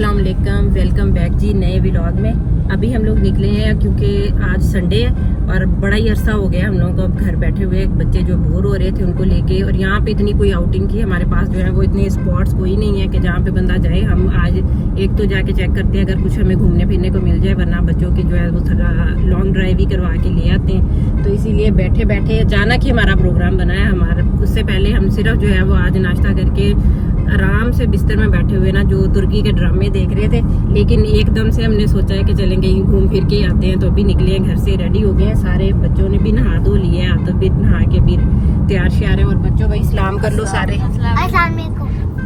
अस्सलाम वालेकुम, welcome back जी नए व्लॉग में। अभी हम लोग निकले हैं क्योंकि आज संडे है और बड़ा ही अरसा हो गया हम लोग को अब घर बैठे हुए। बच्चे जो बोर हो रहे थे उनको लेके, और यहाँ पे इतनी कोई आउटिंग की हमारे पास जो है वो इतने स्पॉट्स कोई नहीं है कि जहाँ पे बंदा जाए। हम आज एक तो जाके चेक करते हैं अगर कुछ हमें घूमने फिरने को मिल जाए, वरना बच्चों की जो है वो थोड़ा लॉन्ग ड्राइव ही करवा के ले आते हैं। तो इसीलिए बैठे बैठे अचानक ही हमारा प्रोग्राम बना है। हमारा उससे पहले हम सिर्फ जो है वो आज नाश्ता करके आराम से बिस्तर में बैठे हुए ना जो तुर्की के ड्रामे देख रहे थे, लेकिन एकदम से हमने सोचा है कि चलेंगे कहीं घूम फिर के आते हैं। तो अभी निकले हैं घर से, रेडी हो गए हैं सारे। बच्चों ने भी नहा धो लिए हैं, आतफ भी नहा के भी तैयार श्यार है। और बच्चों भाई सलाम कर लो सारे।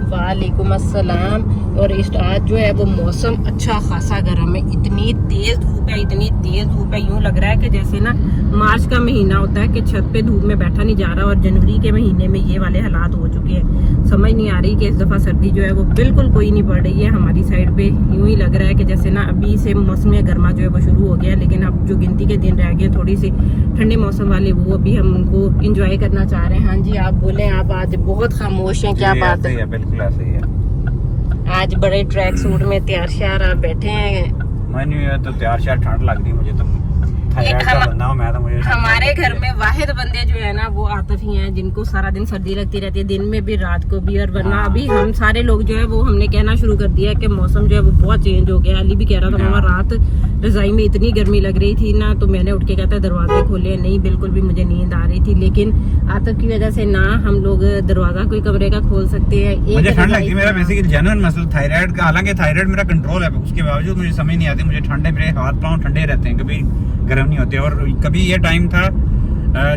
वालेकुम अस्सलाम। और आज जो है वो मौसम अच्छा खासा गर्म है, इतनी तेज धूप है, इतनी तेज धूप है, यूं लग रहा है कि जैसे ना मार्च का महीना होता है कि छत पे धूप में बैठा नहीं जा रहा, और जनवरी के महीने में ये वाले हालात हो चुके हैं। समझ नहीं आ रही कि इस दफा सर्दी जो है वो बिल्कुल कोई नहीं पड़ रही है हमारी साइड पे। यूं ही लग रहा है कि जैसे ना अभी से मौसम गर्मा जो है वो शुरू हो गया, लेकिन अब जो गिनती के दिन रह गए थोड़ी सी ठंडे मौसम वाले, वो अभी हम उनको इंजॉय करना चाह रहे हैं। हाँ जी आप बोले, आप आज बहुत खामोश हैं, क्या बात है? बिल्कुल ऐसे ही है। आज बड़े ट्रैक सूट में तैयार श्यार आप बैठे हैं। मैं तो तैयार श्यार ठंड लग रही मुझे तो। हमारे घर में वाहिद बंदे जो है ना वो आतिफ ही हैं जिनको सारा दिन सर्दी लगती रहती है, दिन में भी रात को भी। और वरना अभी हम सारे लोग जो है वो हमने कहना शुरू कर दिया है कि मौसम जो है वो बहुत चेंज हो गया। अली भी कह रहा था मामा रात रजाई में इतनी गर्मी लग रही थी ना, तो मैंने उठ के कहता है दरवाजे खोले। नहीं, बिल्कुल भी मुझे नींद आ रही थी, लेकिन आतिफ की वजह से ना हम लोग दरवाजा कोई कमरे का खोल सकते हैं। मुझे ठंड लगती है, मेरा बेसिकली जेन्युइन मसला थायराइड का। हालांकि थायराइड मेरा कंट्रोल है, उसके बावजूद मुझे समझ नहीं आती। मुझे ठंडे, मेरे हाथ पाँव ठंडे रहते हैं, कभी गर्म नहीं होते। और कभी ये टाइम था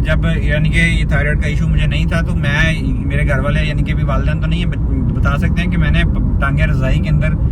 जब यानी कि ये थायराइड का इशू मुझे नहीं था, तो मैं, मेरे घर वाले यानी कि अभी वालिदैन तो नहीं है, बता सकते हैं कि मैंने टांगे रजाई के अंदर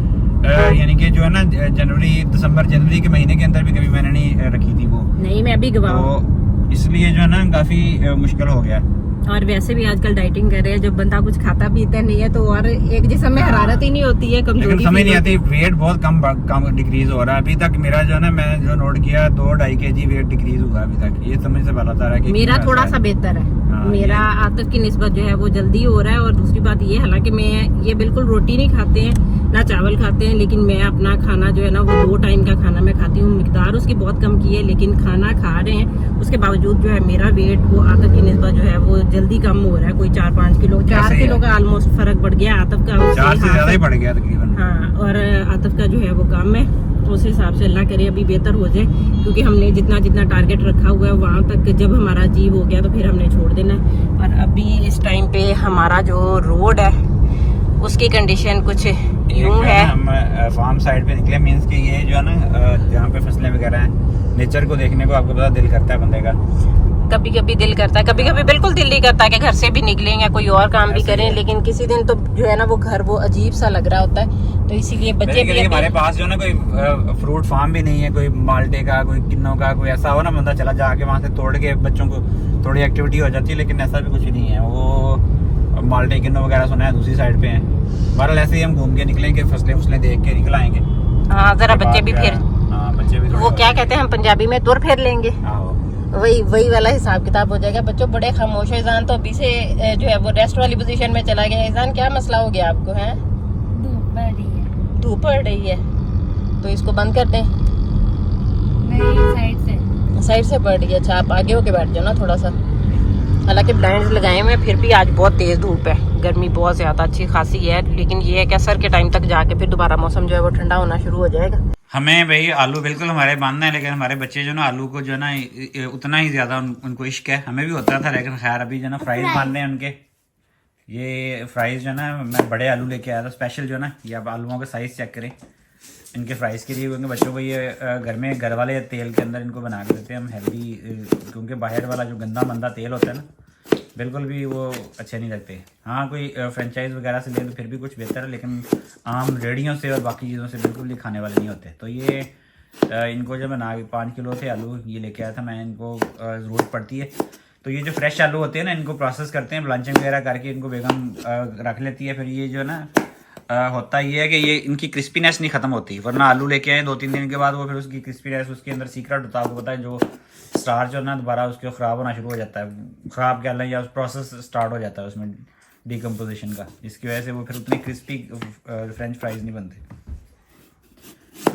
यानी कि जो है ना जनवरी के महीने के अंदर भी कभी मैंने नहीं रखी थी वो। नहीं, मैं भी गवाह, तो इसलिए जो है ना काफी मुश्किल हो गया। और वैसे भी आजकल डाइटिंग कर रहे हैं, जब बंदा कुछ खाता पीता नहीं है तो और एक जिस्म में हरारत ही नहीं होती है, कमजोरी समझ नहीं आती। वेट बहुत कम डिक्रीज हो रहा है अभी तक मेरा, जो है ना मैं जो नोट किया 2-2.5 kg वेट डिक्रीज हुआ अभी तक। ये समझ से पता था कि मेरा थोड़ा सा बेहतर है। मेरा आतिफ की निस्बत जो है वो जल्दी हो रहा है। और दूसरी बात ये, हालांकि मैं ये बिल्कुल रोटी नहीं खाते हैं ना चावल खाते हैं, लेकिन मैं अपना खाना जो है ना वो 2 टाइम का खाना मैं खाती हूँ। मिकदार उसकी बहुत कम की है, लेकिन खाना खा रहे हैं। उसके बावजूद जो है मेरा वेट वो आतिफ की निस्बत जो है वो जल्दी कम हो रहा है। कोई 4-5 किलो, 4 किलो का ऑलमोस्ट फर्क बढ़ गया आतिफ का। 4 से ज्यादा ही बढ़ गया तकरीबन। हाँ, और आतिफ का जो है वो कम है। उस हिसाब से अल्लाह करे अभी बेहतर हो जाए, क्योंकि हमने जितना टारगेट रखा हुआ है वहाँ तक जब हमारा अचीव हो गया तो फिर हमने छोड़ देना है। और अभी इस टाइम पे हमारा जो रोड है उसकी कंडीशन कुछ यूं है। हम फार्म साइड पे निकले, मींस कि ये जो है ना जहाँ पे फसलें वगैरह हैं, नेचर को देखने को आपको पता दिल करता है बंदे का। कभी कभी दिल करता है, कभी कभी बिल्कुल दिल नहीं करता कि घर से भी निकलें या कोई और काम भी करें, लेकिन किसी दिन तो जो है ना वो घर वो अजीब सा लग रहा होता है। तो इसीलिए बच्चे भी हमारे पास जो ना कोई फ्रूट फार्म भी नहीं है, कोई माल्टे का, कोई किन्नों का, कोई ऐसा हो ना बंदा चला जाके वहाँ से तोड़ के बच्चों को थोड़ी एक्टिविटी हो जाती है, लेकिन ऐसा भी कुछ नहीं है। वो माल्टे किन्नों वगैरह सुना है दूसरी साइड पे है। बहरहाल ऐसे ही हम घूम के निकलेंगे, फसलें देख के निकल आएंगे। हाँ, जरा बच्चे भी फिर बच्चे भी वो क्या कहते हैं हम पंजाबी में तुर फेर लेंगे, वही वाला हिसाब किताब हो जाएगा। बच्चों बड़े खामोश है। ईजान तो अभी से जो है वो रेस्ट वाली पोजीशन में चला गया। ईजान क्या मसला हो गया आपको? है धूप पड़ रही है तो इसको बंद कर दें। साइड से पड़ रही है। अच्छा, आप आगे होके बैठ जाओ ना थोड़ा सा। हालांकि ब्लाइंड्स लगाए हुए फिर भी आज बहुत तेज धूप है, गर्मी बहुत ज्यादा अच्छी खासी है। लेकिन ये है कि असर के टाइम तक जाके फिर दोबारा मौसम जो है वो ठंडा होना शुरू हो जाएगा। हमें भाई आलू बिल्कुल हमारे बांधना है, लेकिन हमारे बच्चे जो ना आलू को जो ना उतना ही ज्यादा उनको इश्क है। हमें भी होता था, लेकिन खैर अभी जो ना फ्राइज बांधने हैं उनके। ये फ्राइज जो ना मैं बड़े आलू लेके आया था स्पेशल, जो ना ये आप आलूओं का साइज चेक करें इनके फ्राइज के लिए, क्योंकि बच्चों को ये घर वाले तेल के अंदर इनको बना के देते हैं हम हेल्दी, क्योंकि बाहर वाला जो गंदा मंदा तेल होता है ना बिल्कुल भी वो अच्छे नहीं लगते। हाँ, कोई फ्रेंचाइज वगैरह से ले तो फिर भी कुछ बेहतर है, लेकिन आम रेडियों से और बाकी चीज़ों से बिल्कुल भी खाने वाले नहीं होते। तो ये इनको जब बना 5 किलो थे आलू ये लेके आया था मैं, इनको ज़रूरत पड़ती है। तो ये जो फ्रेश आलू होते हैं ना, इनको प्रोसेस करते हैं, ब्लांचिंग वगैरह करके इनको बेगम रख लेती है। फिर ये जो है ना होता ये है कि ये इनकी क्रिस्पीनेस नहीं खत्म होती, वरना आलू लेके आए 2-3 दिन के बाद वो फिर उसकी क्रिस्पीनेस, उसके अंदर सीक्रेट होता है आपको पता है, जो स्टार्च जो ना दोबारा उसके ख़राब होना शुरू हो जाता है, ख़राब क्या या प्रोसेस स्टार्ट हो जाता है उसमें डिकम्पोजिशन का, जिसकी वजह से वो फिर उतने क्रिस्पी फ्रेंच फ्राइज नहीं बनते।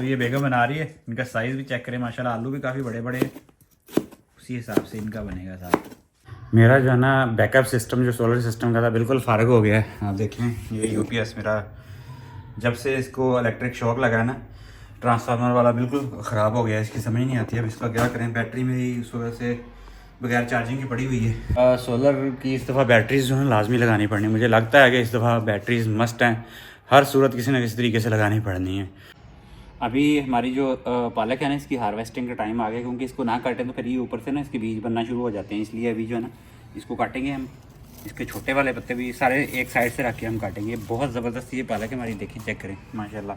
तो ये बेगम बना रही है, इनका साइज़ भी चेक करें माशाल्लाह, आलू भी काफ़ी बड़े बड़े हैं, उसी हिसाब से इनका बनेगा साथ। मेरा जो है ना बैकअप सिस्टम जो सोलर सिस्टम का था बिल्कुल फ़ारग हो गया है। आप देखें ये यूपीएस मेरा जब से इसको इलेक्ट्रिक शॉक लगा ना ट्रांसफार्मर वाला बिल्कुल ख़राब हो गया है, इसकी समझ नहीं आती है अब इसका क्या करें। बैटरी मेरी इस वजह से बगैर चार्जिंग की पड़ी हुई है। सोलर की इस दफ़ा बैटरीज जो है लाजमी लगानी पड़नी, मुझे लगता है कि इस दफ़ा बैटरीज मस्ट हैं, हर सूरत किसी न किसी तरीके से लगानी पड़नी है। अभी हमारी जो पालक है ना इसकी हार्वेस्टिंग का टाइम आ गया, क्योंकि इसको ना काटें तो फिर ये ऊपर से ना इसके बीज बनना शुरू हो जाते हैं, इसलिए अभी जो है ना इसको काटेंगे हम। इसके छोटे वाले पत्ते भी सारे एक साइड से रख के हम काटेंगे। बहुत ज़बरदस्त ये पालक है हमारी, देखिए चेक करें माशाल्लाह,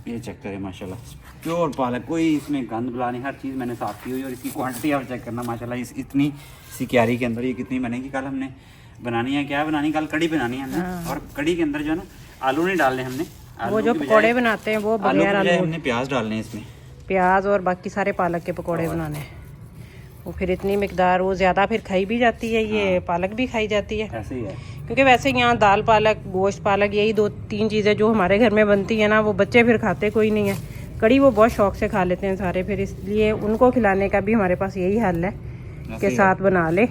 ये चेक करें माशाल्लाह, प्योर पालक, कोई इसमें गंद बुला नहीं, हर चीज़ मैंने साफ़ की हुई। और इसकी क्वांटिटी आप चेक करना माशाल्लाह, इस इतनी सी क्यारी के अंदर ये कितनी बनेगी। कल हमने बनानी है, क्या बनानी, कल कड़ी बनानी है हमने। और कड़ी के अंदर जो है ना आलू नहीं डालने हमने, वो जो पकोड़े बनाते हैं वो बगैर आलू, हमने प्याज डालने हैं इसमें, प्याज और बाकी सारे पालक के पकोड़े बनाने हैं। वो फिर इतनी मिकदार वो ज़्यादा फिर खाई भी जाती है, ये पालक भी खाई जाती है, ऐसे ही है। क्योंकि वैसे यहाँ दाल पालक, गोश्त पालक, यही 2-3 चीज़ें जो हमारे घर में बनती है ना, वो बच्चे फिर खाते कोई नहीं है। कड़ी वो बहुत शौक से खा लेते हैं सारे, फिर इसलिए उनको खिलाने का भी हमारे पास यही हल है कि साथ बना ले।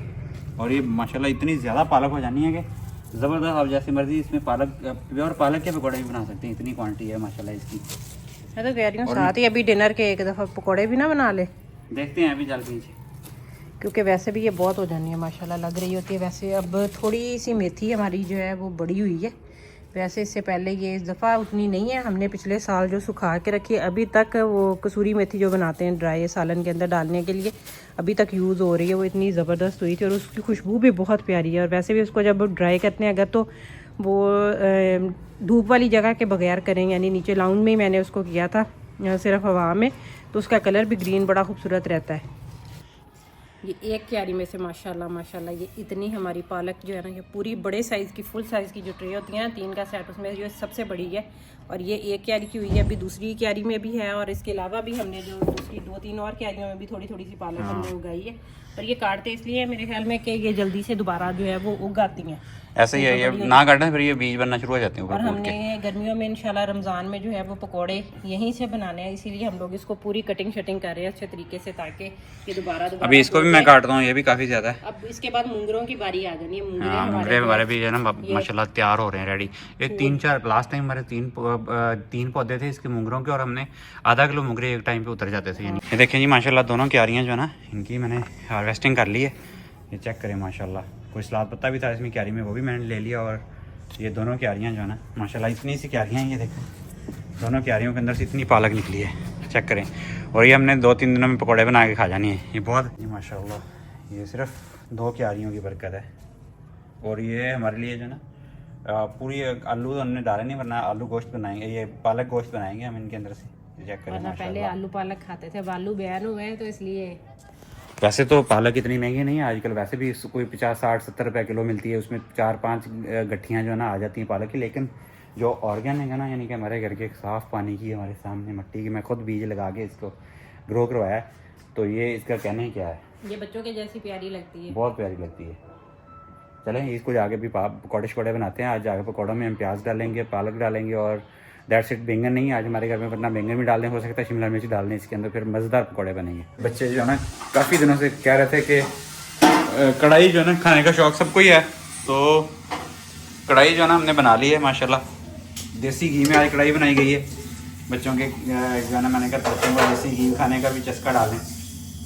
और ये माशाल्लाह इतनी ज़्यादा पालक हो जानी है कि ज़बरदस्त, आप जैसी मर्जी इसमें पालक, प्योर पालक के पकौड़े भी बना सकते हैं, इतनी क्वांटिटी है माशाल्लाह इसकी। मैं तो कह रही हूँ साथ ही अभी डिनर के एक दफ़ा पकौड़े भी ना बना ले, देखते हैं अभी जल्दी, क्योंकि वैसे भी ये बहुत हो जानी है माशाल्लाह, लग रही होती है। वैसे अब थोड़ी सी मेथी हमारी जो है वो बड़ी हुई है, वैसे इससे पहले ये इस दफ़ा उतनी नहीं है। हमने पिछले साल जो सुखा के रखी है अभी तक, वो कसूरी मेथी जो बनाते हैं ड्राई सालन के अंदर डालने के लिए, अभी तक यूज़ हो रही है, वो इतनी ज़बरदस्त हुई थी और उसकी खुशबू भी बहुत प्यारी है। और वैसे भी उसको जब ड्राई करते हैं अगर तो वो धूप वाली जगह के बगैर करें, यानी नीचे लाउंज में ही मैंने उसको किया था, सिर्फ हवा में, तो उसका कलर भी ग्रीन बड़ा खूबसूरत रहता है। ये एक क्यारी में से माशाल्लाह माशाल्लाह ये इतनी हमारी पालक जो है ना, ये पूरी बड़े साइज़ की, फुल साइज़ की जो ट्रे होती है ना, 3 का सेट, उसमें जो सबसे बड़ी है। और ये एक क्यारी की हुई है, अभी दूसरी क्यारी में भी है, और इसके अलावा भी हमने जो दूसरी 2-3 और क्यारियों में भी थोड़ी थोड़ी सी पालक हमने उगाई है। पर ये काटते इसलिए मेरे ख्याल में कि ये जल्दी से दोबारा जो है वो उग आती हैं। ऐसे ही है, ये ना काटना फिर ये बीज बनना शुरू हो जाते हैं। और हमने गर्मियों में इंशाल्लाह रमज़ान में जो है वो पकोड़े यहीं से बनाने हैं, इसीलिए हम लोग इसको पूरी कटिंग शटिंग कर रहे हैं अच्छे तरीके से, ताकि ये दोबारा अभी इसको भी मैं काटता हूँ, ये भी काफ़ी ज़्यादा है। अब इसके बाद मूंगरों की बारी आ जानी है। मूंगरे हमारे भी जो है ना माशाल्लाह तैयार हो रहे हैं, रेडी। ये 3-4 लास्ट टाइम हमारे 3 पौधे थे इसके मूंगरों के, और हमने आधा किलो मूंगरे एक टाइम पे उतर जाते थे। यानी ये देखें जी माशाल्लाह दोनों क्यारियाँ जो है ना इनकी मैंने हार्वेस्टिंग कर ली है, ये चेक करें माशाल्लाह। कोई सलाद पत्ता भी था इसमें क्यारी में, वो भी मैंने ले लिया। और ये दोनों क्यारियाँ जो है ना माशाल्लाह इतनी सी क्यारियाँ हैं, ये देखें दोनों क्यारियों के अंदर से इतनी पालक निकली है, चेक करें। और ये हमने 2-3 दिनों में पकौड़े बना के खा जानी है। ये बहुत ये माशाल्लाह ये सिर्फ 2 क्यारियों की बरकत है। और ये हमारे लिए जो ना पूरी आलू तो हमने डाले नहीं, वरना आलू गोश्त बनाएंगे, ये पालक गोश्त बनाएंगे हम इनके अंदर से, चेक करें माशाल्लाह। पहले आलू पालक खाते थे, अब आलू बैन हुए हैं तो इसलिए। वैसे तो पालक इतनी महंगी नहीं है आजकल, वैसे भी कोई 50-60-70 रुपये किलो मिलती है, उसमें 4-5 गट्ठियाँ जो है ना आ जाती हैं पालक की। लेकिन जो ऑर्गेनिक है ना, यानी कि हमारे घर के साफ़ पानी की हमारे सामने मिट्टी की, मैं खुद बीज लगा के इसको ग्रो करवाया, तो ये इसका कहने क्या है, ये बच्चों के जैसी प्यारी लगती है, बहुत प्यारी लगती है। चलें इसको जाके भी पकौड़े शकौड़े बनाते हैं। आज जाके पकौड़ों में हम प्याज डालेंगे, पालक डालेंगे, और दैट्स इट। बैंगन नहीं आज हमारे घर में, वरना बैंगन भी डालने, हो सकता है शिमला मिर्च डालने इसके अंदर, फिर मज़ेदार पकौड़े बनेंगे। बच्चे जो है ना काफ़ी दिनों से कह रहे थे कि कढ़ाई जो है ना खाने का शौक़ सबको ही है, तो कढ़ाई जो है ना हमने बना ली है माशाल्लाह। देसी घी में आज कढ़ाई बनाई गई है बच्चों के जो है ना, मैंने कहा बच्चों को देसी घी खाने का भी चस्का डालें,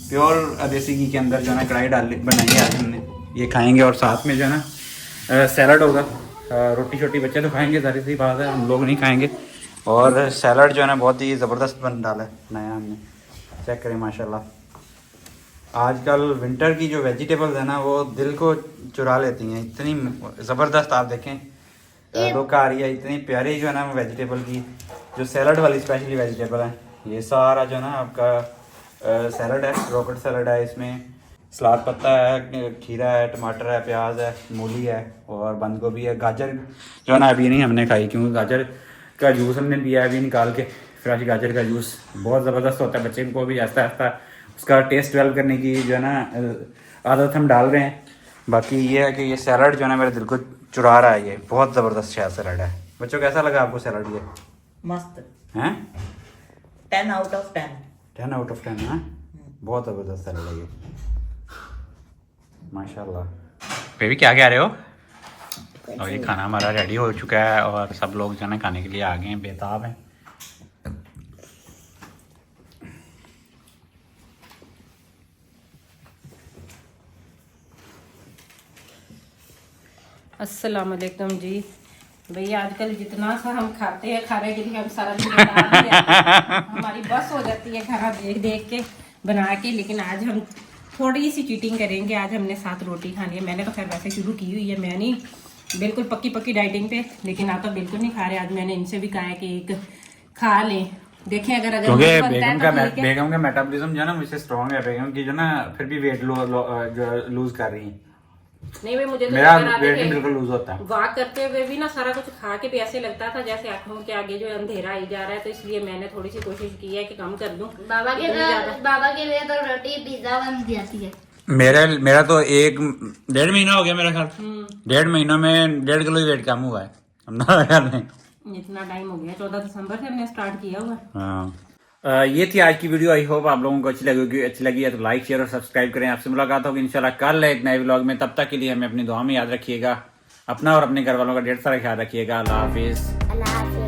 प्योर देसी घी के अंदर जो है ना कढ़ाई बनाई है आज हमने, ये खाएंगे। और साथ में जो है ना सैलड होगा, रोटी शोटी बच्चे तो खाएंगे, सारी सी बात है, हम लोग नहीं खाएंगे। और सैलड जो है ना बहुत ही ज़बरदस्त बन डाला है नया हमने, चेक करें माशाल्लाह। आजकल विंटर की जो वेजिटेबल्स है ना वो दिल को चुरा लेती हैं, इतनी ज़बरदस्त। आप देखें लुक आ रही है, इतनी प्यारी जो है ना वेजिटेबल की, जो सैलड वाली स्पेशली वेजिटेबल है, ये सारा जो है ना आपका सैलड है, रॉकेट सैलड है, इसमें सलाद पत्ता है, खीरा है, टमाटर है, प्याज है, मूली है, और बंद गोभी है। गाजर जो है ना अभी नहीं हमने खाई, क्योंकि गाजर का जूस हमने पिया है अभी निकाल के, फ्रेश गाजर का जूस बहुत ज़बरदस्त होता है, बच्चे को भी आहिस्ता आहिस्ता उसका टेस्ट डेवलप करने की जो है ना आदत हम डाल रहे हैं। बाकी ये है कि ये सैलड जो है ना मेरे दिल को चुरा रहा है, ये बहुत ज़बरदस्त सैलड है। बच्चों कैसा लगा आपको सैलड ये? मस्त। हैं? 10 out of 10। 10 out of 10 है? बहुत ज़बरदस्त सैलड है ये, माशाल्लाह। बेबी क्या कह रहे हो? और ये खाना हमारा रेडी हो चुका है और सब लोग जो है ना खाने के लिए आ गए हैं, बेताब हैं। अस्सलाम वालेकुम जी। भैया आजकल जितना सा हम खाते हैं, खाने के लिए हम सारा दिन बता भी रहते हैं। हमारी बस हो जाती है खाना देख देख के बना के, लेकिन आज हम थोड़ी सी चीटिंग करेंगे। आज हमने 7 रोटी खानी है। मैंने तो खैर वैसे शुरू की हुई है, मैं नहीं बिल्कुल पक्की पक्की डाइटिंग पे, लेकिन आप तो बिल्कुल नहीं खा रहे। आज मैंने इनसे भी कहा है कि एक खा लें, देखें अगर क्योंकि मुझे बनता है तो ठीक है। बेगम का मेटाबॉलिज्म जो है ना मुझसे स्ट्रॉन्ग है। बेगम की जो ना फिर भी वेट लूज कर रही है। नहीं भाई, मुझे तो मेरा नजर आते वेट थे, नहीं बिल्कुल लूज होता है। वॉक करते हुए भी ना सारा कुछ खा के भी ऐसे लगता था जैसे आंखों के आगे जो अंधेरा आई जा रहा है, तो इसलिए मैंने थोड़ी सी कोशिश की है कि कम कर दूं। बाबा के लिए तो रोटी पिज्जा बन जाती है। मेरा तो 1.5 महीना हो गया मेरा ख्याल। 1.5 महीना में 1.5 किलो ही वेट कम हुआ है। इतना टाइम हो गया, 14 दिसंबर से हमने स्टार्ट किया हुआ। हाँ, ये थी आज की वीडियो। आई होप आप लोगों को अच्छी लगी है तो लाइक शेयर और सब्सक्राइब करें। आपसे मुलाकात होगी इंशाल्लाह कल एक नए व्लॉग में। तब तक के लिए हमें अपनी दुआ में याद रखिएगा। अपना और अपने घर वालों का ढेर सारा ख्याल रखिएगा। अल्लाह हाफिज। अल्लाह हाफिज़।